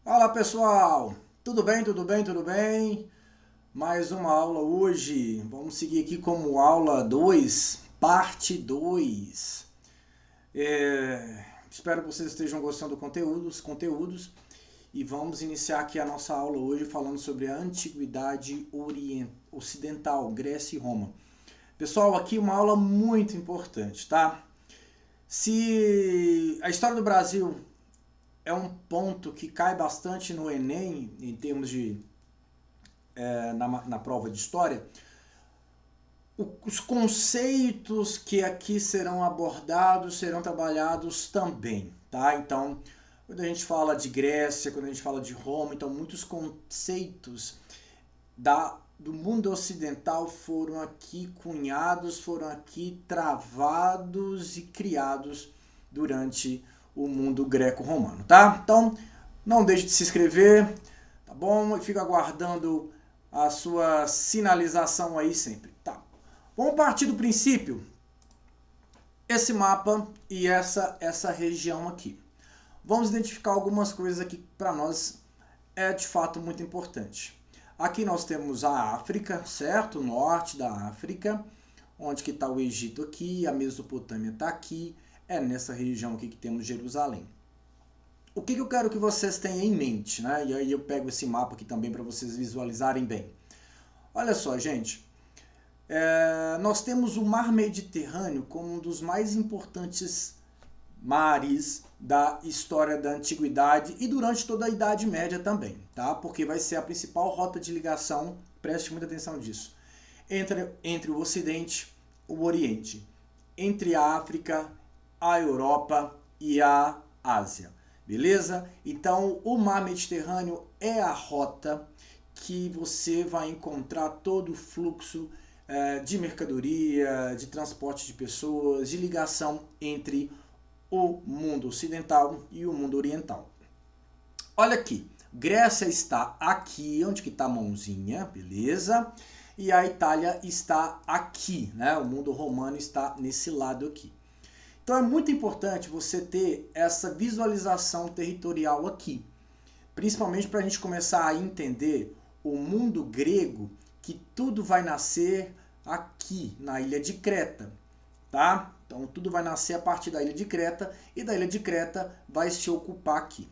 Fala pessoal, tudo bem, tudo bem, tudo bem? Mais uma aula hoje, vamos seguir aqui como aula 2, parte 2. Espero que vocês estejam gostando dos conteúdos e vamos iniciar aqui a nossa aula hoje falando sobre a Antiguidade Ocidental, Grécia e Roma. Pessoal, aqui uma aula muito importante, tá? Se a história do Brasil é um ponto que cai bastante no Enem, em termos de na prova de história, os conceitos que aqui serão abordados serão trabalhados também, tá? Então, quando a gente fala de Grécia, quando a gente fala de Roma, então muitos conceitos do mundo ocidental foram aqui cunhados, foram aqui travados e criados durante o mundo greco-romano, tá? Então, não deixe de se inscrever, tá bom? E fica aguardando a sua sinalização aí sempre, tá? Vamos partir do princípio, esse mapa e essa região aqui. Vamos identificar algumas coisas aqui que para nós é de fato muito importante. Aqui nós temos a África, certo? O norte da África, onde que está o Egito aqui, a Mesopotâmia está aqui, é nessa região aqui que temos Jerusalém. O que eu quero que vocês tenham em mente, né? E aí eu pego esse mapa aqui também para vocês visualizarem bem. Olha só, gente, nós temos o Mar Mediterrâneo como um dos mais importantes mares da história da Antiguidade e durante toda a Idade Média também, tá? Porque vai ser a principal rota de ligação, preste muita atenção disso, entre o Ocidente e o Oriente, entre a África, a Europa e a Ásia, beleza? Então, o Mar Mediterrâneo é a rota que você vai encontrar todo o fluxo de mercadoria, de transporte de pessoas, de ligação entre o mundo ocidental e o mundo oriental. Olha aqui, Grécia está aqui, onde que está a mãozinha, beleza? E a Itália está aqui, né? O mundo romano está nesse lado aqui. Então é muito importante você ter essa visualização territorial aqui, principalmente para a gente começar a entender o mundo grego, que tudo vai nascer aqui na ilha de Creta, tá? Então tudo vai nascer a partir da ilha de Creta e da ilha de Creta vai se ocupar aqui.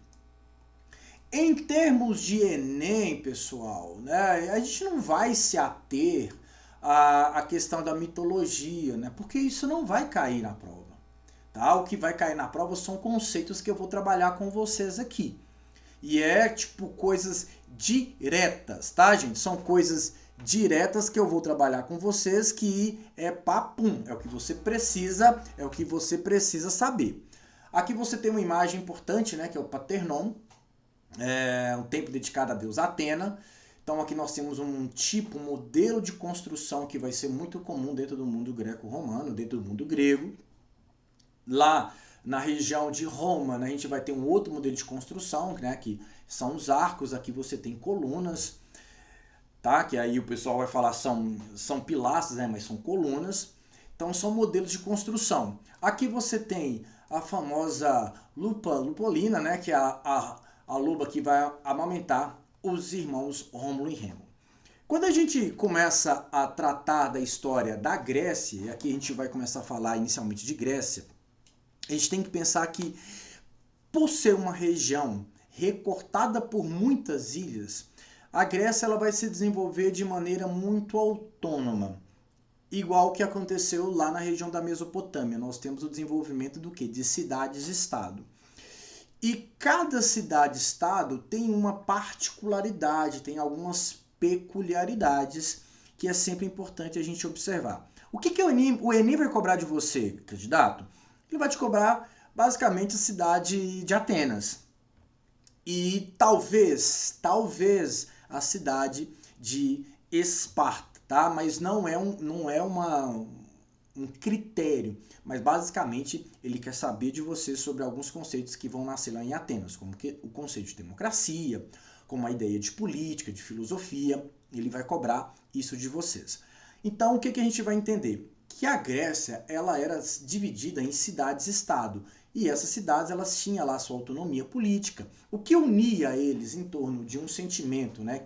Em termos de Enem, pessoal, né, a gente não vai se ater à questão da mitologia, né, porque isso não vai cair na prova. Tá? O que vai cair na prova são conceitos que eu vou trabalhar com vocês aqui. E é tipo coisas diretas, tá, gente? São coisas diretas que eu vou trabalhar com vocês, que é papum, é o que você precisa saber. Aqui você tem uma imagem importante, né, que é o Paternon, um templo dedicado a Deus Atena. Então aqui nós temos um modelo de construção que vai ser muito comum dentro do mundo greco-romano, dentro do mundo grego. Lá na região de Roma, né, a gente vai ter um outro modelo de construção, né, que são os arcos. Aqui você tem colunas, tá? Que aí o pessoal vai falar são pilastras, né, mas são colunas. Então são modelos de construção. Aqui você tem a famosa lupolina, né, que é a loba que vai amamentar os irmãos Rômulo e Remo. Quando a gente começa a tratar da história da Grécia, e aqui a gente vai começar a falar inicialmente de Grécia, a gente tem que pensar que, por ser uma região recortada por muitas ilhas, a Grécia ela vai se desenvolver de maneira muito autônoma, igual que aconteceu lá na região da Mesopotâmia. Nós temos o desenvolvimento do quê? De cidades-estado. E cada cidade-estado tem uma particularidade, tem algumas peculiaridades que é sempre importante a gente observar. O que o Enem vai cobrar de você, candidato? Ele vai te cobrar basicamente a cidade de Atenas e talvez a cidade de Esparta, tá? Mas não é um critério, mas basicamente ele quer saber de você sobre alguns conceitos que vão nascer lá em Atenas, como que o conceito de democracia, como a ideia de política, de filosofia. Ele vai cobrar isso de vocês. Então o que a gente vai entender? Que a Grécia ela era dividida em cidades-estado E essas cidades, elas tinham lá sua autonomia política. O que unia eles em torno de um sentimento, né,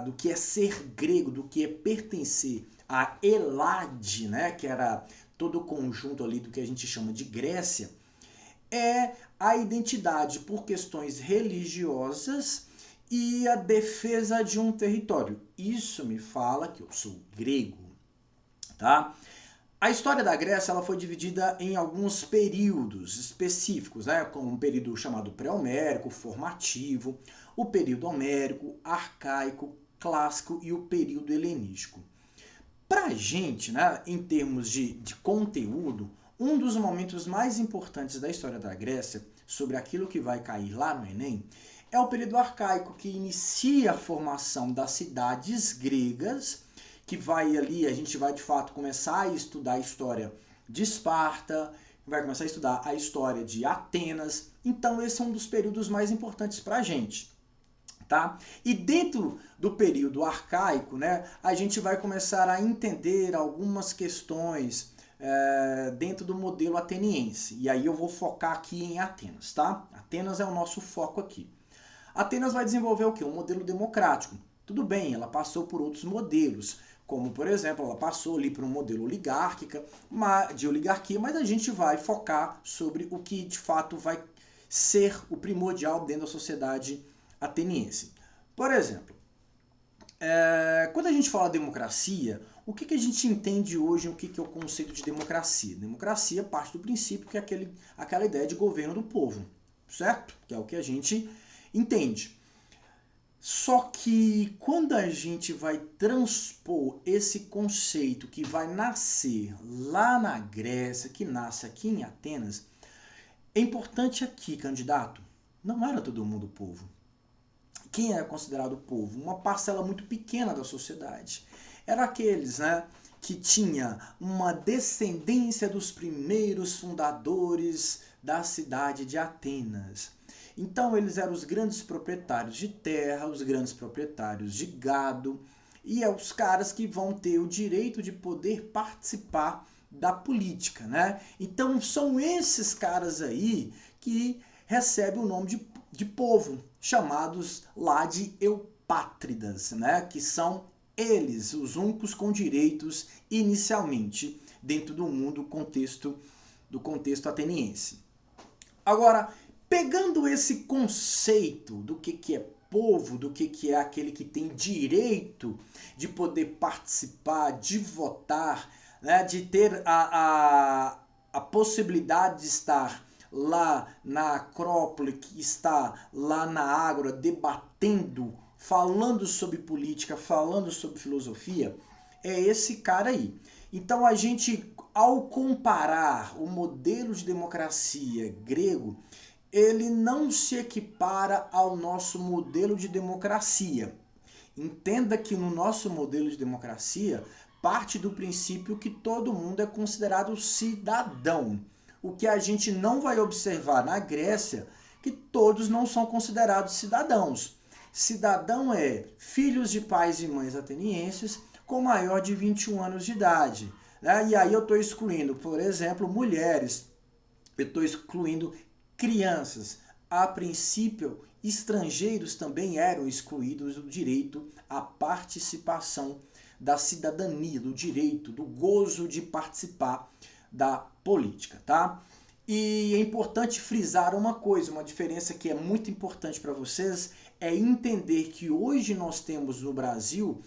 do que é ser grego, do que é pertencer a Elade, né, que era todo o conjunto ali do que a gente chama de Grécia, é a identidade por questões religiosas e a defesa de um território. Isso me fala que eu sou grego, tá? A história da Grécia ela foi dividida em alguns períodos específicos, né? Como um período chamado pré-homérico, formativo, o período homérico, arcaico, clássico e o período helenístico. Para a gente, né, em termos de conteúdo, um dos momentos mais importantes da história da Grécia, sobre aquilo que vai cair lá no Enem, é o período arcaico, que inicia a formação das cidades gregas, que vai ali, a gente vai de fato começar a estudar a história de Esparta, vai começar a estudar a história de Atenas. Então esse é um dos períodos mais importantes para a gente. Tá? E dentro do período arcaico, né, a gente vai começar a entender algumas questões dentro do modelo ateniense. E aí eu vou focar aqui em Atenas, tá? Atenas é o nosso foco aqui. Atenas vai desenvolver o quê? Um modelo democrático. Tudo bem, ela passou por outros modelos, como, por exemplo, ela passou ali por um modelo de oligarquia, mas a gente vai focar sobre o que, de fato, vai ser o primordial dentro da sociedade ateniense. Por exemplo, quando a gente fala democracia, o que a gente entende hoje, o que é o conceito de democracia? Democracia parte do princípio que é aquela ideia de governo do povo, certo? Que é o que a gente entende. Só que quando a gente vai transpor esse conceito que vai nascer lá na Grécia, que nasce aqui em Atenas, é importante aqui, candidato, não era todo mundo povo. Quem era considerado povo? Uma parcela muito pequena da sociedade. Eram aqueles, né, que tinha uma descendência dos primeiros fundadores da cidade de Atenas. Então eles eram os grandes proprietários de terra, os grandes proprietários de gado, e é os caras que vão ter o direito de poder participar da política, né? Então são esses caras aí que recebem o nome de povo, chamados lá de eupátridas, né? Que são eles, os únicos com direitos inicialmente dentro do mundo do contexto ateniense. Agora, pegando esse conceito do que é povo, do que é aquele que tem direito de poder participar, de votar, né, de ter a possibilidade de estar lá na Acrópole, que está lá na Ágora, debatendo, falando sobre política, falando sobre filosofia, é esse cara aí. Então a gente, ao comparar o modelo de democracia grego, ele não se equipara ao nosso modelo de democracia. Entenda que no nosso modelo de democracia parte do princípio que todo mundo é considerado cidadão. O que a gente não vai observar na Grécia, que todos não são considerados cidadãos. Cidadão é filhos de pais e mães atenienses com maior de 21 anos de idade. Né? E aí eu estou excluindo, por exemplo, mulheres, eu estou excluindo crianças. A princípio, estrangeiros também eram excluídos do direito à participação da cidadania, do direito, do gozo de participar da política, tá? E é importante frisar uma coisa, uma diferença que é muito importante para vocês, é entender que hoje nós temos no Brasil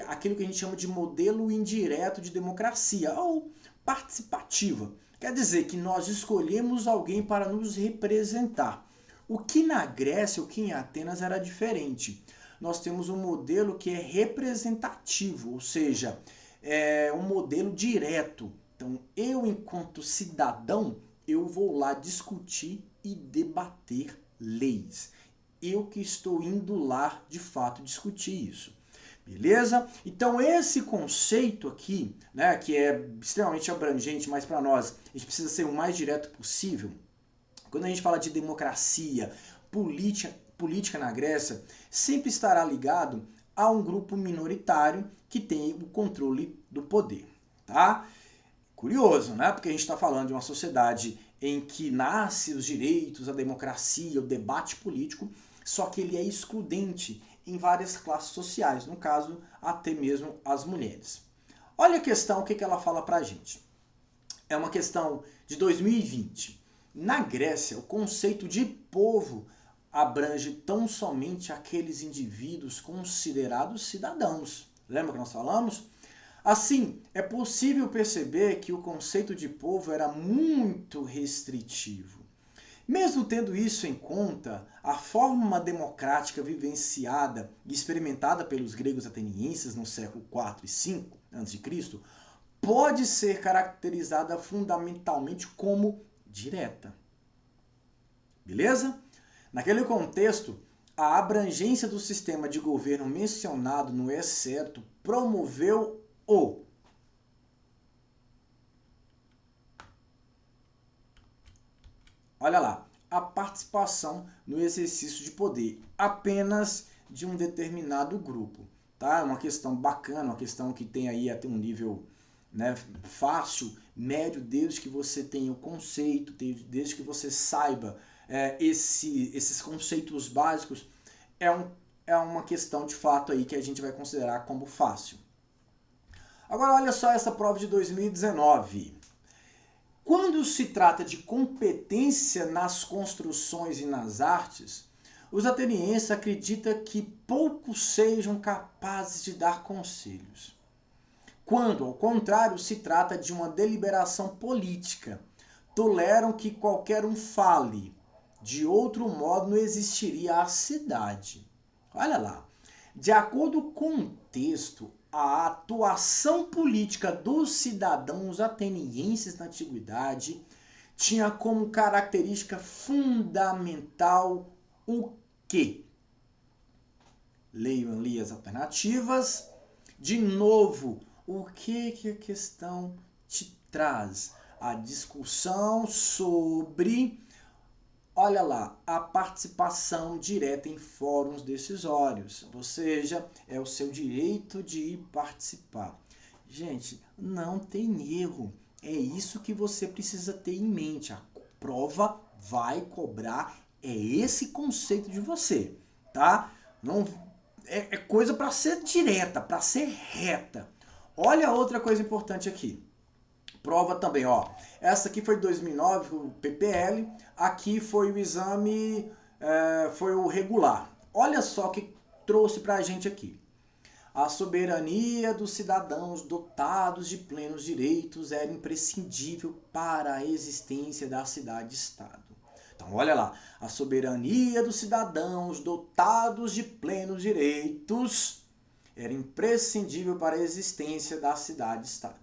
aquilo que a gente chama de modelo indireto de democracia, ou participativa. Quer dizer que nós escolhemos alguém para nos representar. O que na Grécia, o que em Atenas era diferente. Nós temos um modelo que é representativo, ou seja, é um modelo direto. Então, eu, enquanto cidadão, eu vou lá discutir e debater leis. Eu que estou indo lá, de fato, discutir isso. Beleza? Então esse conceito aqui, né, que é extremamente abrangente, mas para nós a gente precisa ser o mais direto possível. Quando a gente fala de democracia, política na Grécia, sempre estará ligado a um grupo minoritário que tem o controle do poder, tá? Curioso, né? Porque a gente está falando de uma sociedade em que nasce os direitos, a democracia, o debate político, só que ele é excludente em várias classes sociais, no caso, até mesmo as mulheres. Olha a questão, o que ela fala pra gente. É uma questão de 2020. Na Grécia, o conceito de povo abrange tão somente aqueles indivíduos considerados cidadãos. Lembra que nós falamos? Assim, é possível perceber que o conceito de povo era muito restritivo. Mesmo tendo isso em conta, a forma democrática vivenciada e experimentada pelos gregos atenienses no século 4 e 5 a.C. pode ser caracterizada fundamentalmente como direta. Beleza? Naquele contexto, a abrangência do sistema de governo mencionado no excerto promoveu olha lá, a participação no exercício de poder apenas de um determinado grupo. Tá? É uma questão bacana, uma questão que tem aí até um nível, né, fácil, médio, desde que você tenha o conceito, desde que você saiba esses conceitos básicos, é uma questão de fato aí que a gente vai considerar como fácil. Agora olha só essa prova de 2019. Quando se trata de competência nas construções e nas artes, os atenienses acreditam que poucos sejam capazes de dar conselhos. Quando, ao contrário, se trata de uma deliberação política, toleram que qualquer um fale. De outro modo, não existiria a cidade. Olha lá. De acordo com o texto, a atuação política dos cidadãos atenienses na antiguidade tinha como característica fundamental o quê? Leiam ali as alternativas. De novo, o que a questão te traz? A discussão sobre, olha lá, a participação direta em fóruns decisórios, ou seja, é o seu direito de participar. Gente, não tem erro, é isso que você precisa ter em mente. A prova vai cobrar esse conceito de você, tá? Não é coisa para ser direta, para ser reta. Olha outra coisa importante aqui. Prova também, ó. Essa aqui foi 2009, o PPL. Aqui foi o exame, foi o regular. Olha só o que trouxe pra gente aqui. A soberania dos cidadãos dotados de plenos direitos era imprescindível para a existência da cidade-estado. Então, olha lá. A soberania dos cidadãos dotados de plenos direitos era imprescindível para a existência da cidade-estado.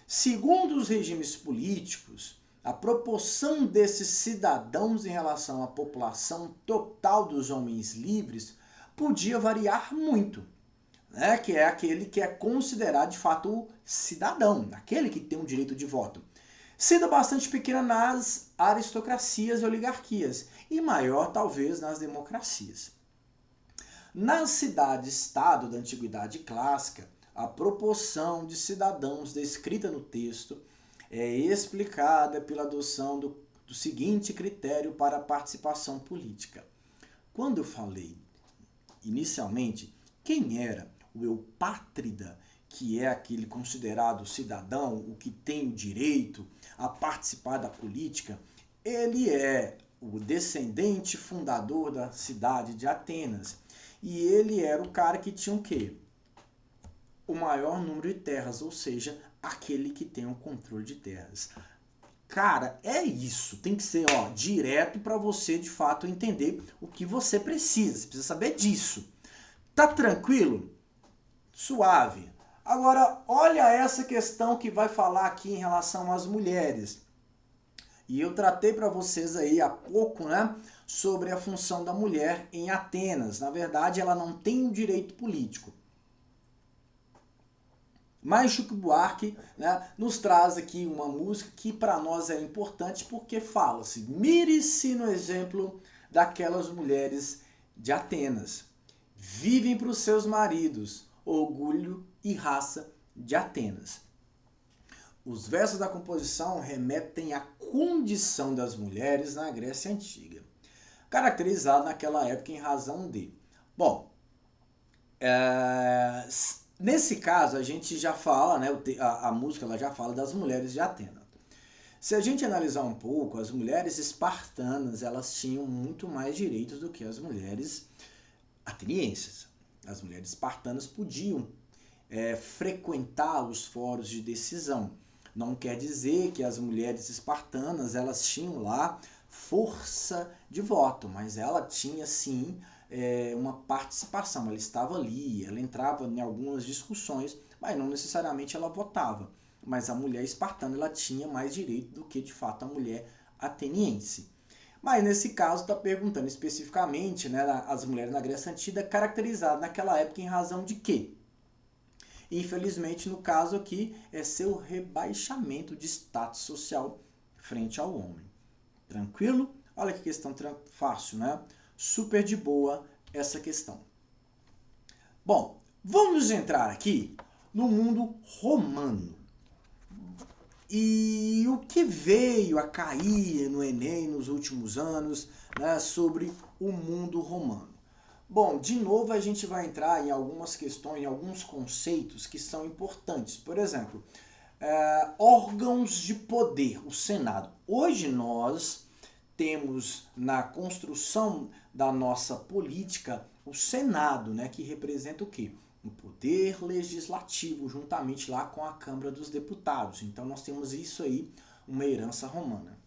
Segundo os regimes políticos, a proporção desses cidadãos em relação à população total dos homens livres podia variar muito, né? Que é aquele que é considerado de fato cidadão, aquele que tem o direito de voto, sendo bastante pequena nas aristocracias e oligarquias e maior talvez nas democracias. Na cidade-estado da antiguidade clássica, a proporção de cidadãos descrita no texto é explicada pela adoção do seguinte critério para a participação política. Quando eu falei inicialmente quem era o eupátrida, que é aquele considerado cidadão, o que tem o direito a participar da política, ele é o descendente fundador da cidade de Atenas. E ele era o cara que tinha o quê? O maior número de terras, ou seja, aquele que tem o controle de terras. Cara, é isso. Tem que ser direto para você, de fato, entender o que você precisa. Você precisa saber disso. Tá tranquilo? Suave. Agora, olha essa questão que vai falar aqui em relação às mulheres. E eu tratei para vocês aí há pouco, né, sobre a função da mulher em Atenas. Na verdade, ela não tem um direito político. Mas Chico Buarque, né, nos traz aqui uma música que para nós é importante porque fala-se, mire-se no exemplo daquelas mulheres de Atenas. Vivem para os seus maridos, orgulho e raça de Atenas. Os versos da composição remetem à condição das mulheres na Grécia Antiga, caracterizada naquela época em razão de... Bom, nesse caso a gente já fala, né, a música ela já fala das mulheres de Atenas. Se a gente analisar um pouco, as mulheres espartanas elas tinham muito mais direitos do que as mulheres atenienses. As mulheres espartanas podiam frequentar os fóruns de decisão. Não quer dizer que as mulheres espartanas elas tinham lá força de voto, mas ela tinha sim uma participação, ela estava ali, ela entrava em algumas discussões, mas não necessariamente ela votava. Mas a mulher espartana ela tinha mais direito do que de fato a mulher ateniense. Mas nesse caso está perguntando especificamente, né, as mulheres na Grécia Antiga caracterizadas naquela época em razão de quê? Infelizmente, no caso aqui, é seu rebaixamento de status social frente ao homem. Tranquilo? Olha que questão fácil, né? Super de boa essa questão. Bom, vamos entrar aqui no mundo romano. E o que veio a cair no Enem nos últimos anos, né, sobre o mundo romano? Bom, de novo a gente vai entrar em algumas questões, em alguns conceitos que são importantes. Por exemplo, órgãos de poder, o Senado. Hoje nós temos na construção da nossa política o Senado, né, que representa o quê? O poder legislativo, juntamente lá com a Câmara dos Deputados. Então nós temos isso aí, uma herança romana.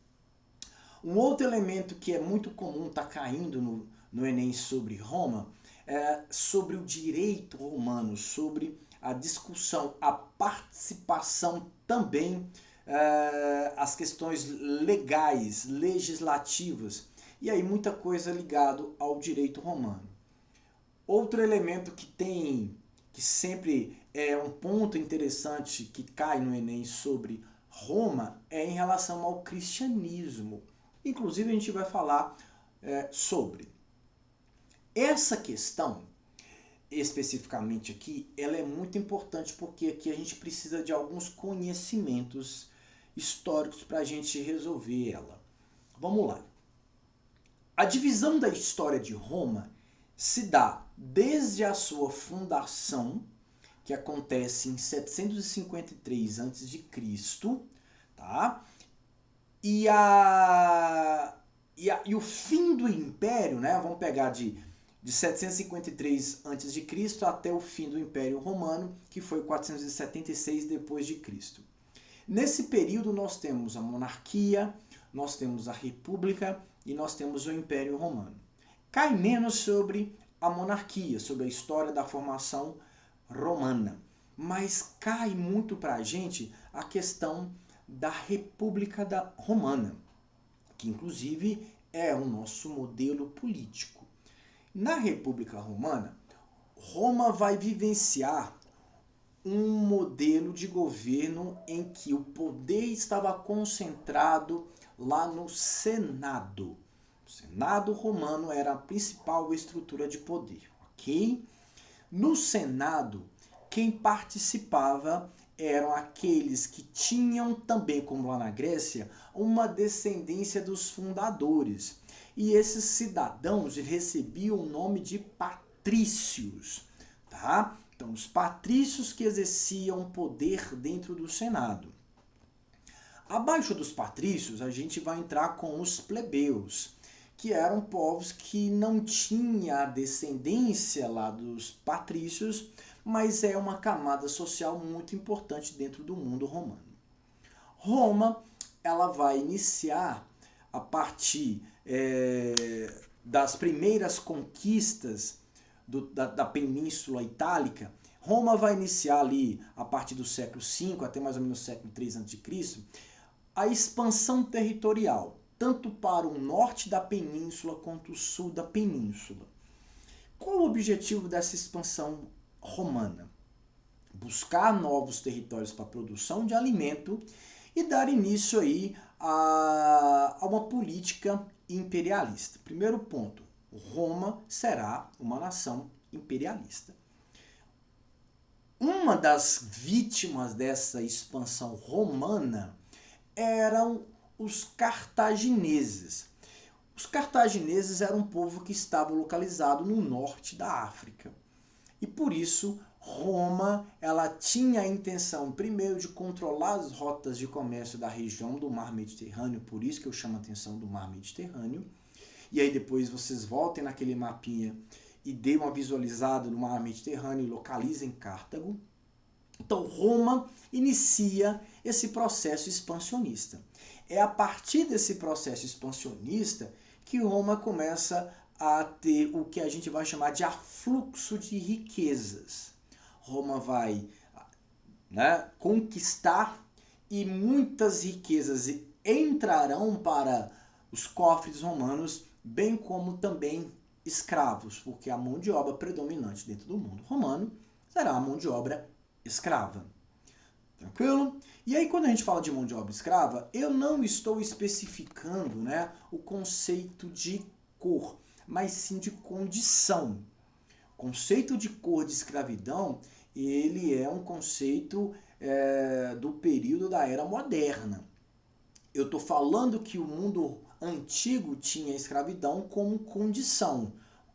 Um outro elemento que é muito comum estar caindo no Enem sobre Roma é sobre o direito romano, sobre a discussão, a participação também, as questões legais, legislativas, e aí muita coisa ligado ao direito romano. Outro elemento que sempre é um ponto interessante que cai no Enem sobre Roma é em relação ao cristianismo. Inclusive a gente vai falar sobre. Essa questão, especificamente aqui, ela é muito importante porque aqui a gente precisa de alguns conhecimentos históricos para a gente resolver ela. Vamos lá. A divisão da história de Roma se dá desde a sua fundação, que acontece em 753 a.C., tá? E o fim do Império, né? Vamos pegar de 753 a.C. até o fim do Império Romano, que foi 476 depois de Cristo. Nesse período nós temos a monarquia, nós temos a república e nós temos o Império Romano. Cai menos sobre a monarquia, sobre a história da formação romana, mas cai muito para a gente a questão da República Romana, que inclusive é o nosso modelo político. Na República Romana, Roma vai vivenciar um modelo de governo em que o poder estava concentrado lá no Senado. O Senado romano era a principal estrutura de poder, ok? No Senado, quem participava eram aqueles que tinham também, como lá na Grécia, uma descendência dos fundadores. E esses cidadãos recebiam o nome de patrícios, tá? Então, os patrícios que exerciam poder dentro do Senado. Abaixo dos patrícios, a gente vai entrar com os plebeus, que eram povos que não tinham a descendência lá dos patrícios, mas é uma camada social muito importante dentro do mundo romano. Roma, ela vai iniciar a partir das primeiras conquistas da Península Itálica. Roma vai iniciar ali, a partir do século V até mais ou menos o século III a.C., a expansão territorial, tanto para o norte da península quanto o sul da península. Qual o objetivo dessa expansão romana? Buscar novos territórios para a produção de alimento e dar início aí a uma política imperialista. Primeiro ponto, Roma será uma nação imperialista. Uma das vítimas dessa expansão romana eram os cartagineses. Os cartagineses eram um povo que estava localizado no norte da África. E por isso, Roma ela tinha a intenção, primeiro, de controlar as rotas de comércio da região do Mar Mediterrâneo, por isso que eu chamo a atenção do Mar Mediterrâneo. E aí depois vocês voltem naquele mapinha e dêem uma visualizada no Mar Mediterrâneo e localizem Cartago. Então, Roma inicia esse processo expansionista. É a partir desse processo expansionista que Roma começa a ter o que a gente vai chamar de afluxo de riquezas. Roma vai, conquistar e muitas riquezas entrarão para os cofres romanos, bem como também escravos, porque a mão de obra predominante dentro do mundo romano será a mão de obra escrava. Tranquilo? E aí, quando a gente fala de mão de obra escrava, eu não estou especificando, o conceito de cor, mas sim de condição. O conceito de cor de escravidão, ele é um conceito do período da Era Moderna. Eu estou falando que o mundo antigo tinha escravidão como condição.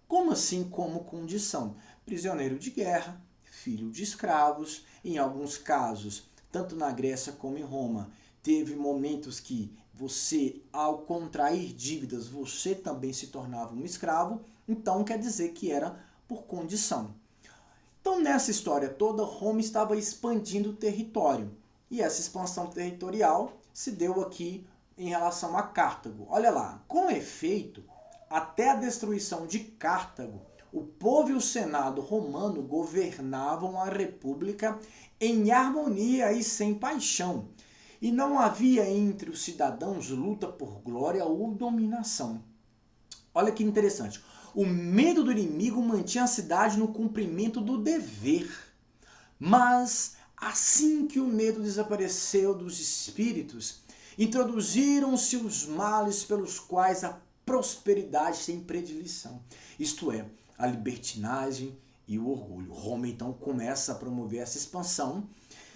Como assim como condição? Prisioneiro de guerra, filho de escravos, em alguns casos, tanto na Grécia como em Roma, teve momentos que você, ao contrair dívidas, você também se tornava um escravo, então quer dizer que era por condição. Então, nessa história toda, Roma estava expandindo o território, e essa expansão territorial se deu aqui em relação a Cartago. Olha lá, com efeito, até a destruição de Cartago, o povo e o senado romano governavam a república em harmonia e sem paixão. E não havia entre os cidadãos luta por glória ou dominação. Olha que interessante. O medo do inimigo mantinha a cidade no cumprimento do dever. Mas, assim que o medo desapareceu dos espíritos, introduziram-se os males pelos quais a prosperidade tem predileção. Isto é, a libertinagem e o orgulho. Roma então começa a promover essa expansão,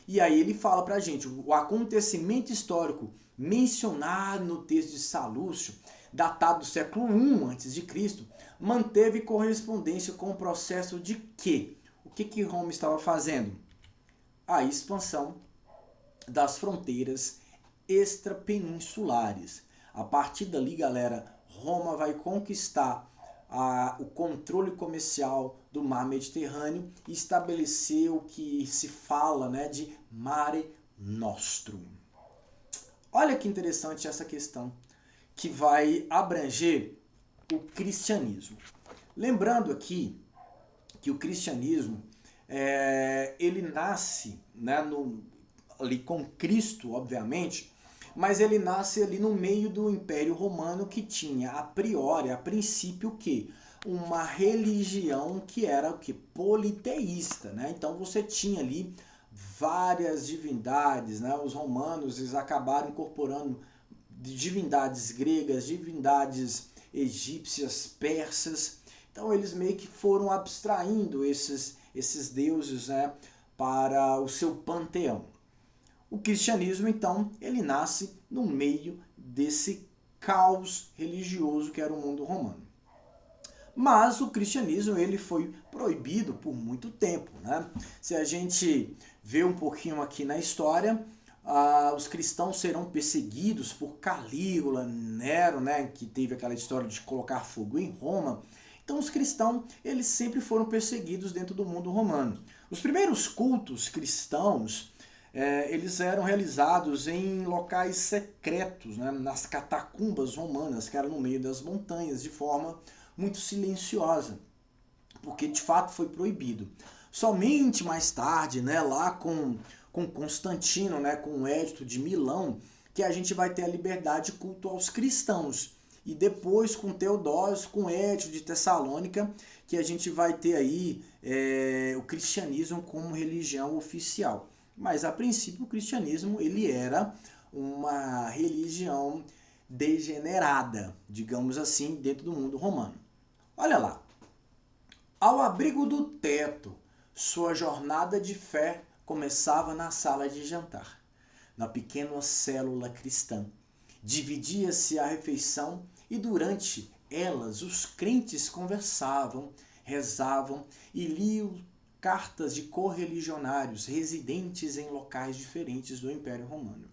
e aí ele fala pra gente, o acontecimento histórico mencionado no texto de Salúcio, datado do século I a.C., manteve correspondência com o processo de quê? O que Roma estava fazendo? A expansão das fronteiras extrapeninsulares. A partir dali, galera, Roma vai conquistar o controle comercial do Mar Mediterrâneo e estabelecer o que se fala de Mare Nostrum. Olha que interessante essa questão, que vai abranger o cristianismo. Lembrando aqui que o cristianismo ele nasce ali com Cristo, obviamente, mas ele nasce ali no meio do Império Romano, que tinha a priori, a princípio, o quê? Uma religião que era o quê? Politeísta, Então você tinha ali várias divindades, Os romanos eles acabaram incorporando divindades gregas, divindades egípcias, persas. Então eles meio que foram abstraindo esses deuses, para o seu panteão. O cristianismo, então, ele nasce no meio desse caos religioso que era o mundo romano. Mas o cristianismo ele foi proibido por muito tempo. Se a gente vê um pouquinho aqui na história, os cristãos serão perseguidos por Calígula, Nero, que teve aquela história de colocar fogo em Roma. Então os cristãos eles sempre foram perseguidos dentro do mundo romano. Os primeiros cultos cristãos eles eram realizados em locais secretos, nas catacumbas romanas, que eram no meio das montanhas, de forma muito silenciosa, porque de fato foi proibido. Somente mais tarde, lá com Constantino, com o Edito de Milão, que a gente vai ter a liberdade de culto aos cristãos. E depois com Teodósio, com Edito de Tessalônica, que a gente vai ter aí o cristianismo como religião oficial. Mas a princípio o cristianismo ele era uma religião degenerada, digamos assim, dentro do mundo romano. Olha lá, ao abrigo do teto, Sua jornada de fé começava na sala de jantar, na pequena célula cristã. Dividia-se a refeição e durante elas os crentes conversavam, rezavam e liam cartas de correligionários residentes em locais diferentes do Império Romano,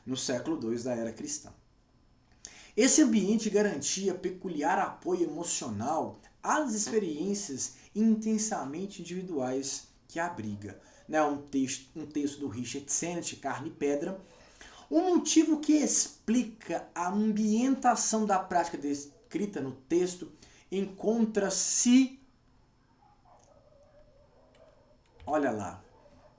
no século II da era cristã. Esse ambiente garantia peculiar apoio emocional às experiências intensamente individuais que abriga. Um texto do Richard Sennett, Carne e Pedra. Um motivo que explica a ambientação da prática descrita no texto encontra-se, olha lá,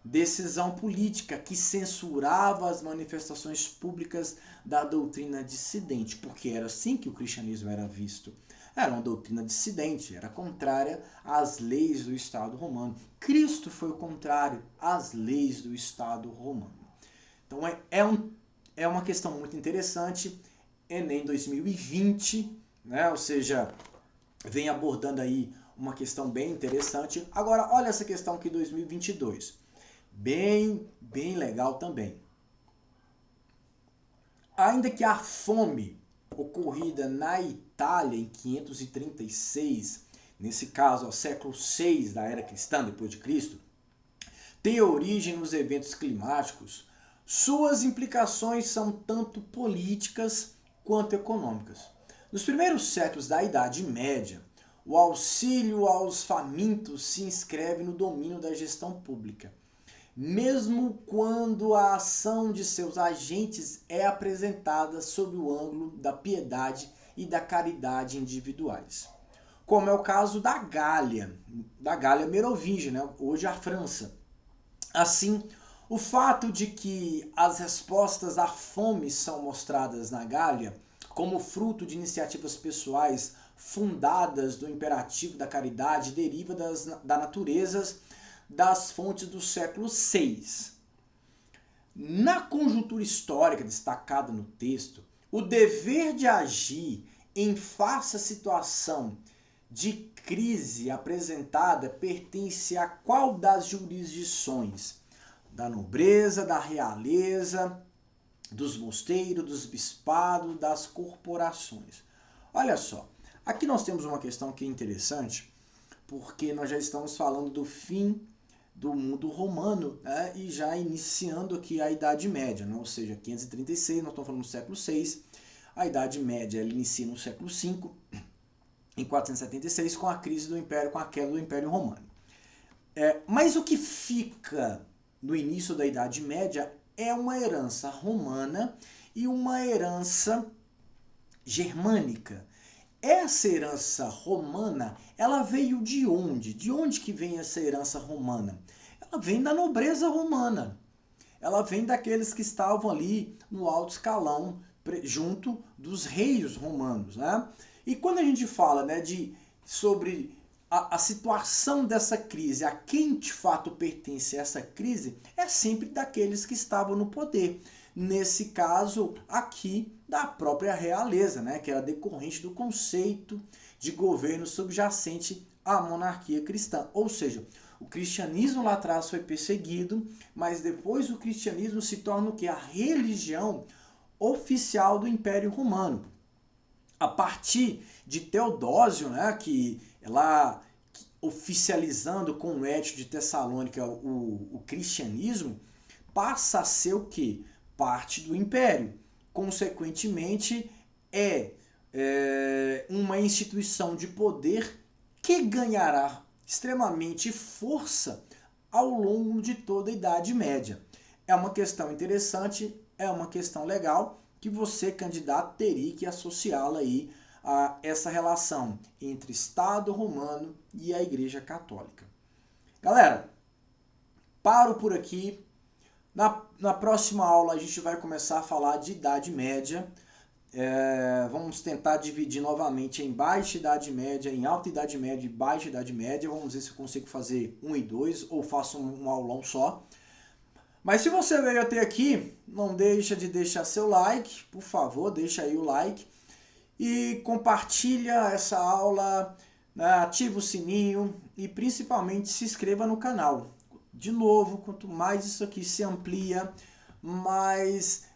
decisão política que censurava as manifestações públicas da doutrina dissidente, porque era assim que o cristianismo era visto. Era uma doutrina dissidente, era contrária às leis do Estado romano. Cristo foi o contrário às leis do Estado romano. Então é uma questão muito interessante. Enem 2020, né? Ou seja, vem abordando aí uma questão bem interessante. Agora, olha essa questão aqui 2022. Bem legal também. Ainda que a fome ocorrida na Itália em 536, nesse caso ao século VI da era cristã, depois de Cristo, tenha origem nos eventos climáticos, suas implicações são tanto políticas quanto econômicas. Nos primeiros séculos da Idade Média, o auxílio aos famintos se inscreve no domínio da gestão pública, mesmo quando a ação de seus agentes é apresentada sob o ângulo da piedade e da caridade individuais. Como é o caso da Gália Merovingia, né? Hoje a França. Assim, o fato de que as respostas à fome são mostradas na Gália como fruto de iniciativas pessoais fundadas do imperativo da caridade deriva da natureza das fontes do século VI. Na conjuntura histórica destacada no texto, o dever de agir em face à situação de crise apresentada pertence a qual das jurisdições? Da nobreza, da realeza, dos mosteiros, dos bispados, das corporações. Olha só, aqui nós temos uma questão que é interessante, porque nós já estamos falando do fim do mundo romano, né, e já iniciando aqui a Idade Média, né, ou seja, 536, nós estamos falando do século VI, a Idade Média ela inicia no século V, em 476, com a crise do Império, com a queda do Império Romano. Mas o que fica no início da Idade Média é uma herança romana e uma herança germânica. Essa herança romana, ela veio de onde? De onde que vem essa herança romana? Ela vem da nobreza romana. Ela vem daqueles que estavam ali no alto escalão, junto dos reis romanos, né? E quando a gente fala, né, sobre a situação dessa crise, a quem de fato pertence essa crise, é sempre daqueles que estavam no poder. Nesse caso aqui, da própria realeza, né, que era decorrente do conceito de governo subjacente à monarquia cristã. Ou seja, o cristianismo lá atrás foi perseguido, mas depois o cristianismo se torna o quê? A religião oficial do Império Romano. A partir de Teodósio, né, que lá oficializando com o Edito de Tessalônica o cristianismo, passa a ser o quê? Parte do império. Consequentemente, é uma instituição de poder que ganhará extremamente força ao longo de toda a Idade Média. É uma questão interessante, é uma questão legal, que você, candidato, teria que associá-la aí a essa relação entre Estado romano e a Igreja Católica. Galera, paro por aqui. Na próxima aula a gente vai começar a falar de Idade Média. Vamos tentar dividir novamente em Baixa Idade Média, em Alta Idade Média e Baixa Idade Média. Vamos ver se eu consigo fazer 1 e 2 ou faço um aulão só. Mas se você veio até aqui, não deixa de deixar seu like, por favor, deixa aí o like. E compartilha essa aula ative o sininho e principalmente se inscreva no canal. De novo, quanto mais isso aqui se amplia, mais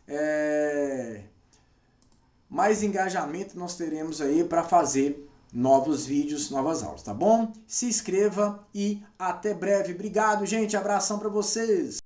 engajamento nós teremos aí para fazer novos vídeos, novas aulas, tá bom? Se inscreva e até breve. Obrigado, gente. Abração para vocês.